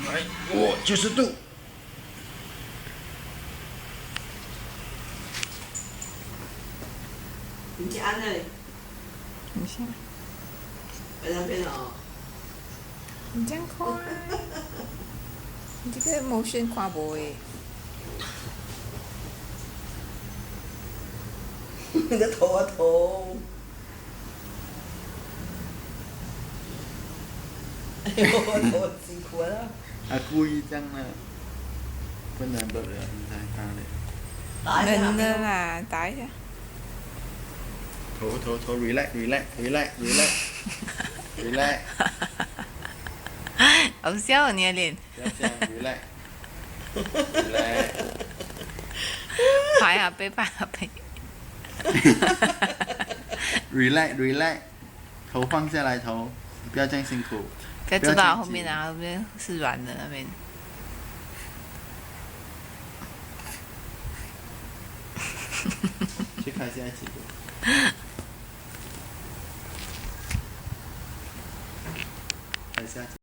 来，我90度。你去按那里，等一下，在那边哦。你这样快，你这个 motion 看无诶。你的头啊头！哎呦，我头辛苦了。故意这样的，不能不了，你看他的能的啦，打一下。头 relax。好笑啊，你的脸。不要这样 relax。拍下背，拍下背。relax，头放下来，头不要这样辛苦。不要坐到后面啊，后面是软的那边。去看下一集。看下集。